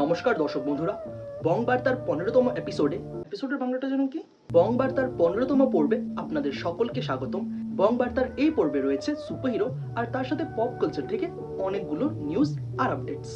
নমস্কার দর্শক বন্ধুরা, বং বার্তার 15তম এপিসোডের বাংলাটা যেন কি, বং বার্তার 15তম পর্বে আপনাদের সকলকে স্বাগতম। বং বার্তার এই পর্বে রয়েছে সুপারহিরো আর তার সাথে পপ কালচার থেকে অনেকগুলো নিউজ আর আপডেটস।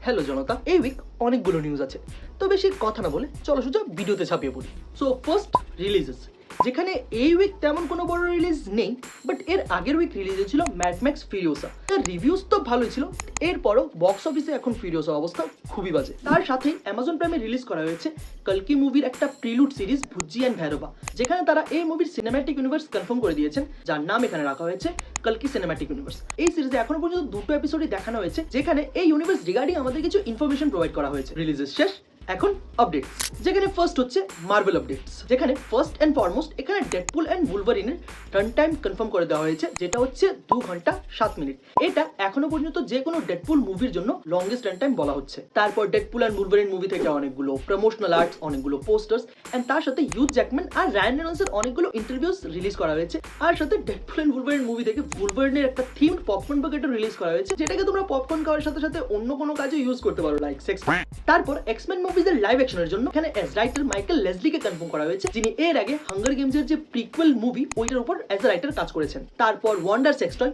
হ্যালো জনতা, এই উইক অনেকগুলো নিউজ আছে, তো বেশি কথা না বলে চলো সোজা ভিডিওতে ছাপিয়ে পড়ি। সো ফার্স্ট, রিলিজেস, যেখানে এই উইক তেমন কোনো বড় রিলিজ নেই, বাট এর আগের উইক রিলিজ হয়েছিল ম্যাড ম্যাক্স ফিউরিওসা। তার রিভিউজ তো ভালোই ছিল, এরপরও বক্স অফিসে এখন ফিউরিওসা অবস্থা খুবই বাজে। তার সাথেই অ্যামাজন প্রাইমে রিলিজ করা হয়েছে কলকি মুভির একটা প্রিলুড সিরিজ ভুজ্জি অ্যান্ড ভৈরবা, যেখানে তারা এই মুভির সিনেম্যাটিক ইউনিভার্স কনফার্ম করে দিয়েছেন, যার নাম এখানে রাখা হয়েছে কলকি সিনেম্যাটিক ইউনিভার্স। এই সিরিজে এখনো পর্যন্ত দুটো এপিসোডই দেখানো হয়েছে, যেখানে এই ইউনিভার্স রিগার্ডিং আমাদের কিছু ইনফরমেশন প্রোভাইড করা হয়েছে। রিলিজের শেষ, এখন আপডেটস, যেখানে ফার্স্ট হচ্ছে মার্ভেল আপডেটস, যেখানে ফার্স্ট এন্ড ফরমোস্ট এখানে ডেডপুল এন্ড উলভারিনের রান টাইম কনফার্ম করে দেওয়া হয়েছে, যেটা হচ্ছে 2 ঘন্টা 7 মিনিট। এটা এখনো পর্যন্ত যে কোনো ডেডপুল মুভির জন্য লংগেস্ট রান টাইম বলা হচ্ছে। তারপর ডেডপুল এন্ড উলভারিন মুভি থেকে অনেকগুলো প্রমোশনাল আর্টস, অনেকগুলো পোস্টার্স এন্ড তার সাথে হিউজ জ্যাকম্যান আর রায়ান রেনল্ডসের অনেকগুলো ইন্টারভিউস রিলিজ করা হয়েছে। আর সাথে ডেডপুল এন্ড উলভারিন মুভি থেকে উলভারিনের একটা থিমড পপকর্ন বাকেটও রিলিজ করা হয়েছে, যেটাকে তোমরা পপকর্ন খাওয়ার সাথে সাথে অন্য কোনো কাজে ইউজ করতে পারো, লাইক সেক্স। তারপর এক্সমেন মুভিজের লাইভ অ্যাকশনের জন্য এখানে এজ রাইটার মাইকেল লেসলিকে কনফার্ম করা হয়েছে, যিনি এর আগে হাঙ্গার গেমসের যে প্রিকুয়েল মুভি ওইটার উপর এজ রাইটার কাজ করেছেন। তারপর ওয়ান্ডার সেক্স টয়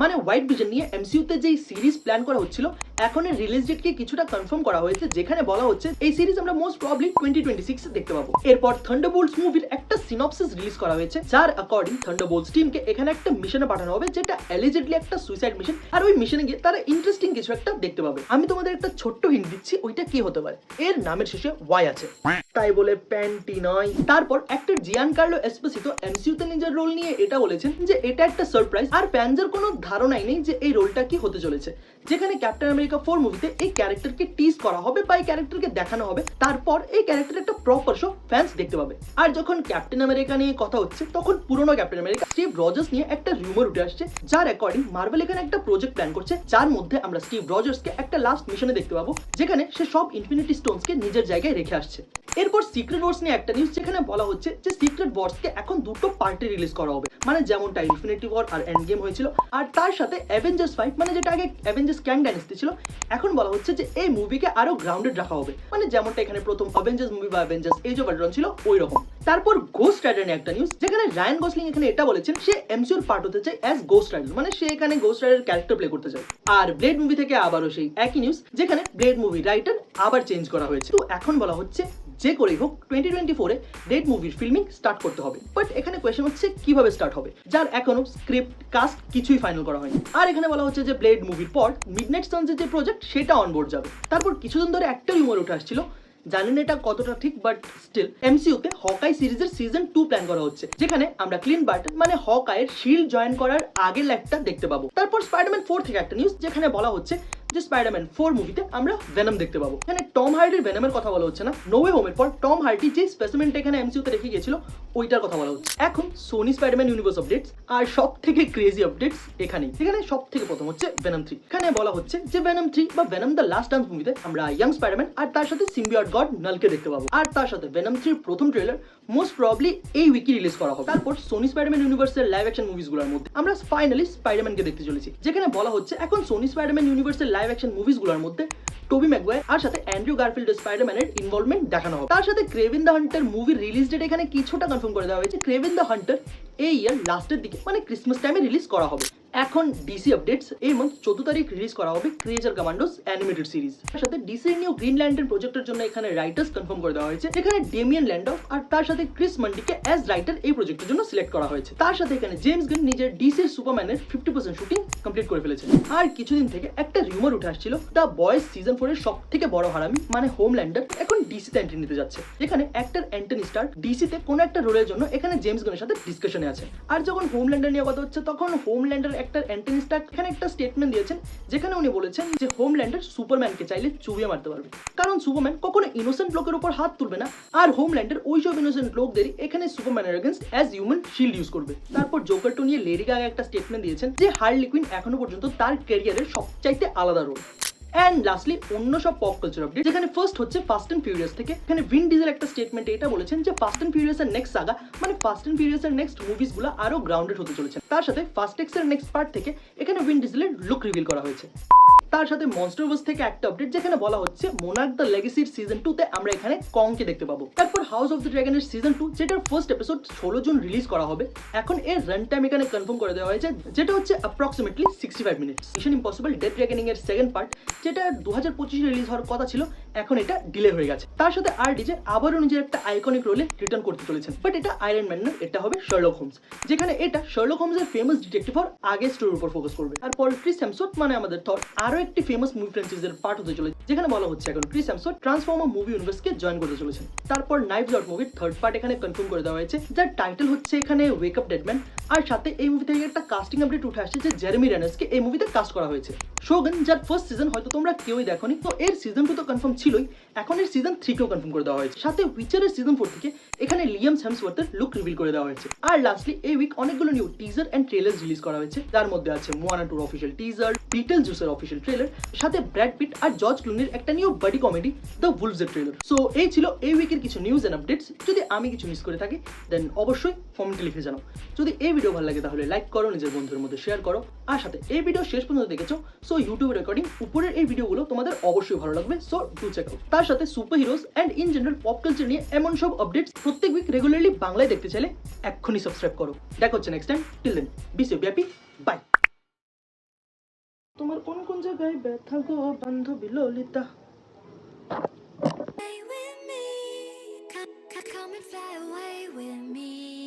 মানে হোয়াইট ভিশন নিয়ে এমসিইউতে যেই সিরিজ প্ল্যান করা হচ্ছিল, এখন এর রিলিজ ডেটকে কিছুটা কনফার্ম করা হয়েছে, যেখানে বলা হচ্ছে এই সিরিজ আমরা মোস্ট প্রবাবলি 2026 এ দেখতে পাবো। এরপর থান্ডারবোল্টস মুভির একটা সিনপসিস রিলিজ করা হয়েছে, যার অ্যাকর্ডিং থান্ডারবোল্টস টিমকে এখানে একটা মিশনে পাঠানো হবে, যেটা অ্যালিজেডলি একটা সুইসাইড মিশন। আর ওই মিশনে গিয়ে তারা ইন্টারেস্টিং কিছু একটা দেখতে পাবে। আমি তোমাদের একটা ছোট্ট হিন্ট দিচ্ছি, ওইটা কি হতে পারে। এর নামের শেষে ওয়াই আছে, তাই বলে প্যান্টি নয়। তারপর অ্যাক্টর জিয়ানকার্লো এসপোসিতো এমসিইউতে নিজের রোল নিয়ে এটা বলেছেন যে এটা একটা সারপ্রাইজ, আর ফ্যানদের কোনো ধারণাই নেই যে এই রোলটা কি হতে চলেছে। যেখানে ক্যাপ্টেন আমেরিকা 4 মুভিতে এই ক্যারেক্টারকে টিজ করা হবে বা এই ক্যারেক্টারকে দেখানো হবে, তারপর এই ক্যারেক্টার একটা প্রপার শো ফ্যান্স দেখতে পাবে। আর যখন ক্যাপ্টেন আমেরিকা নিয়ে কথা হচ্ছে, তখন পুরনো ক্যাপ্টেন আমেরিকা স্টিভ রজার্স নিয়ে একটা রিউমার উঠে আসছে, যার অ্যাকর্ডিং মার্ভেল এখানে একটা প্রজেক্ট প্ল্যান করছে, যার মধ্যে আমরা স্টিভ রজার্সকে একটা লাস্ট মিশনে দেখতে পাবো, যেখানে সে সব ইনফিনিটি স্টোনসকে নিজের জায়গায় রেখে আসছে। এরপর সিক্রেট ওয়ার্স নিয়ে একটা নিউজ, যেখানে বলা হচ্ছে যে সিক্রেট ওয়ার্সকে এখন দুটো পার্টি রিলিজ করা হবে, মানে যেমনটা ইনফিনিটি ওয়ার আর এন্ড গেম হয়েছিল। আর তার সাথে অ্যাভেঞ্জার্স ফাইট, মানে যেটা আগে অ্যাভেঞ্জার্স ক্যাং ডাইনেস্টি ছিল, এখন বলা হচ্ছে যে এই মুভিকে আরো গ্রাউন্ডেড রাখা হবে, মানে যেমনটা এখানে প্রথম অ্যাভেঞ্জার্স মুভি বা অ্যাভেঞ্জার্স এজ অফ আল্ট্রন ছিল ওই রকম। তারপর গোস্ট রাইডার নিয়ে একটা নিউজ, যেখানে রায়ান গসলিং এখানে এটা বলেছেন সে এমসিইউর পার্ট হতে চায় অ্যাজ গোস্ট রাইডার, মানে সে এখানে গোস্ট রাইডার ক্যারেক্টার প্লে করতে চায়। আর ব্লেড মুভি থেকে আবারও সেই একই নিউজ, যেখানে ব্লেড মুভি রাইটার আবার চেঞ্জ করা হয়েছে। তো এখন বলা হচ্ছে যে করেই হোক 2024 এ ব্লেড মুভির ফিল্মিং স্টার্ট করতে হবে, বাট এখানে কোয়েশ্চেন হচ্ছে কিভাবে স্টার্ট হবে, যার এখনো স্ক্রিপ্ট কাস্ট কিছুই ফাইনাল করা হয়নি। আর এখানে বলা হচ্ছে যে ব্লেড মুভির পর মিডনাইট সানসের যে প্রজেক্ট সেটা অনবোর্ড যাবে। তারপর কিছুদিন ধরে একটা রিউমার উঠে আসছিল, জানেন এটা কতটা ঠিক, বাট স্টিল এমসিইউতে হকাই সিরিজের সিজন 2 প্ল্যান করা হচ্ছে, যেখানে আমরা ক্লিন বার্টন মানে হকাইয়ের শিল্ড জয়েন করার আগের লাইফটা দেখতে পাবো। তারপর স্পাইডারম্যান 4 থেকে একটা নিউজ, যেখানে বলা হচ্ছে যে স্পাইডারম্যান 4 মুভিতে আমরা ভেনম দেখতে পাবো। এখানে টম হার্ডির ভেনমের কথা বলা হচ্ছে না, নো ওয়ে হোমের পর টম হার্ডি যে স্পেসিমেনটা এখানে এমসিইউতে রেখে গিয়েছিল ওইটার কথা বলা হচ্ছে। এখন সোনি স্পাইডারম্যান ইউনিভার্স আপডেটস, আর সব থেকে ক্রেজি আপডেটস এখানেই, যেখানে সব থেকে প্রথম হচ্ছে ভেনম 3। এখানে বলা হচ্ছে যে ভেনম 3 বা ভেনম দ্য লাস্ট ডান্স মুভিতে আমরা ইয়াং স্পাইডারম্যান আর তার সাথে সিম্বিয়ট গড নালকে দেখতে পাবো। আর তার সাথে ভেনম 3 প্রথম ট্রেলার মোস্ট প্রবাবলি এই উইকে রিলিজ করা হবে। তারপর সোনি স্পাইডারম্যান ইউনিভার্সের লাইভ অ্যাকশন মুভিসগুলোর মধ্যে আমরা ফাইনালি স্পাইডারম্যানকে দেখতে চলেছি, যেখানে বলা হচ্ছে এখন সোনি স্পাইডারম্যান ইউনিভার্সের লাইভ অ্যাকশন মুভিসগুলোর মধ্যে টোবি ম্যাগুয়ার আর সাথে অ্যান্ড্রু গারফিল্ডের স্পাইডারম্যানের ইনভলভমেন্ট দেখানো হবে। তার সাথে ক্রেভেন দ্য হান্টার মুভির রিলিজ ডেট এখানে কিছুটা কনফার্ম করে দেওয়া হয়েছে। ক্রেভেন দ্য হান্টার এই ইয়ার লাস্টের দিকে মানে ক্রিসমাস টাইমে রিলিজ করা হবে। এখন ডিসি আপডেটস, এই মান্থ 14 তারিখ রিলিজ করা হবে ক্রিয়েচার কমান্ডোস অ্যানিমেটেড সিরিজ। তার সাথে ডিসির নিউ গ্রিন ল্যান্টার্ন প্রজেক্টের জন্য এখানে রাইটার্স কনফার্ম করে দেওয়া হয়েছে, যেখানে ডেমিয়ান ল্যান্ডফ আর তার সাথে ক্রিস মান্ডিকে অ্যাজ রাইটার এই প্রজেক্টের জন্য সিলেক্ট করা হয়েছে। তার সাথে এখানে জেমস গান নিজের ডিসির সুপারম্যানের 50% শুটিং কমপ্লিট করে ফেলেছে। আর কিছুদিন থেকে একটা রিউমার উঠে আসছিল দ্য বয়েজ সিজন 4 এর সব থেকে বড় হারামি মানে হোমল্যান্ডার এখন ডিসিতে এন্ট্রি নিতে যাচ্ছে, যেখানে অ্যাক্টর অ্যান্টনি স্টার ডিসিতে কোনো একটা রোলের জন্য এখানে জেমস গানের সাথে ডিসকাশনে আছে। আর যখন হোমল্যান্ডার নিয়ে কথা হচ্ছে, তখন হোমল্যান্ডার অ্যাক্টর অ্যান্টনি স্টার এখানে একটা স্টেটমেন্ট দিয়েছেন, যেখানে উনি বলেছেন যে হোমল্যান্ডার সুপারম্যানকে চাইলে চুবিয়ে মারতে পারবে, কারণ সুপারম্যান কখনো ইনোসেন্ট লোকের উপর হাত তুলবে না, আর হোমল্যান্ডার ওইসব ইনোসেন্ট লোকদেরই এখানে সুপারম্যানের against as human shield use করবে। তারপর জোকার টু নিয়ে লেডি গাগা একটা স্টেটমেন্ট দিয়েছেন যে হার্লি কুইন এখনো পর্যন্ত তার ক্যারিয়ারের সবচাইতে আলাদা রোল। এন্ড লাস্টলি অন্য সব পপ কালচার আপডেট, যেখানে ফার্স্ট হচ্ছে ফাস্ট এন্ড ফিউরিয়াস থেকে। এখানে ভিন ডিজেল একটা স্টেটমেন্টে এটা বলেছেন যে ফাস্ট এন্ড ফিউরিয়াস এর নেক্সট সাগা মানে ফাস্ট এন্ড ফিউরিয়াস এর নেক্সট মুভিসগুলো আরো গ্রাউন্ডেড হতে চলেছে। তার সাথে ফাস্ট এক্স এর নেক্সট পার্ট থেকে এখানে ভিন ডিজেলের লুক রিভিল করা হয়েছে। তার সাথে মনস্টারভার্স থেকে একটা আপডেট যেখানে বলা হচ্ছে মোনার্ক দ্য লেগেসির সিজন 2 তে আমরা এখানে কংকে দেখতে পাবো। তারপর হাউস অফ দ্য ড্রাগনের সিজন 2 যেটার ফার্স্ট এপিসোড 16 জুন রিলিজ করা হবে। এখন এর রান টাইম এখানে কনফার্ম করে দেওয়া হয়েছে যেটা হচ্ছে approximately 65 minutes. Mission impossible death reckoning এর সেকেন্ড পার্ট যেটা 2025 এ রিলিজ হওয়ার কথা ছিল এখন এটা ডিলে হয়ে গেছে। তার সাথে আরডিজে আবারও নিজের একটা আইকনিক রোলে রিটার্ন করতে চলেছেন, বাট এটা আয়রন ম্যান না, এটা হবে শার্লক হোমস, যেখানে এটা শার্লক হোমসের ফেমাস ডিটেকটিভ হওয়ার আগে স্টোরির উপর ফোকাস করবে। তারপর ক্রিস হেমসওয়ার্থ মানে আমাদের থর আরো একটি ফেমাস মুভি ফ্র্যাঞ্চাইজির পার্ট হতে চলেছে, যেখানে বলা হচ্ছে এখন ক্রিস হেমসওয়ার্থ ট্রান্সফর্মার মুভি ইউনিভার্সকে জয়েন করতে চলেছেন। তারপর নাইভস আউট মুভির থার্ড পার্ট এখানে কনফার্ম করে দেওয়া হয়েছে, যার টাইটেল হচ্ছে এখানে ওয়েক আপ ডেডম্যান। আর সাথে এই মুভি থেকে একটা কাস্টিং আপডেট উঠে আসছে যে জেরেমি রেনার্সকে এই মুভিতে কাস্ট করা হয়েছে। শোগান যার ফার্স্ট সিজন হয়তো তোমরা কেউই দেখোনি, তো এর সিজন 2 তো কনফার্ম ছিলই, এখন এর সিজন 3 কেও কনফার্ম করে দেওয়া হয়েছে। সাথে উইচারের সিজন 4 থেকে এখানে লিয়াম হেমসওয়ার্থের লুক রিভিল করে দেওয়া হয়েছে। আর লাস্টলি এই উইক অনেকগুলো new teaser and trailer release করা হয়েছে, যার মধ্যে আছে মোয়ানা 2 অফিশিয়াল টিজার, বিটল জুসের অফিশিয়াল ট্রেলার, সাথে ব্র্যাড পিট আর জর্জ ক্লুনির একটা new body comedy the Wolfs এর ট্রেলার। সো এই ছিল এই উইকের কিছু নিউজ এন্ড আপডেটস। যদি আমি কিছু মিস করে থাকি দেন অবশ্যই কমেন্টে লিখে জানাও। যদি এই ভিডিও ভালো লাগে তাহলে লাইক করো, নিজের বন্ধুদের মধ্যে শেয়ার করো, আর সাথে এই ভিডিও শেষ পর্যন্ত দেখেছো সো ইউটিউব রেকর্ডিং উপরের এই ভিডিওগুলো তোমাদের অবশ্যই ভালো লাগবে, সো ডু চেক আউট। তার সাথে superheroes and in general pop culture নিয়ে এমন সব আপডেটস প্রত্যেক উইক রেগুলারলি বাংলায় দেখতে চাইলে এক্ষুনি সাবস্ক্রাইব করো। দেখা হচ্ছে next time, till then be safe, happy, bye. তোমার কোন কোন জায়গায় ব্যথা গো বান্ধবী Lalita? Come and fly away with me.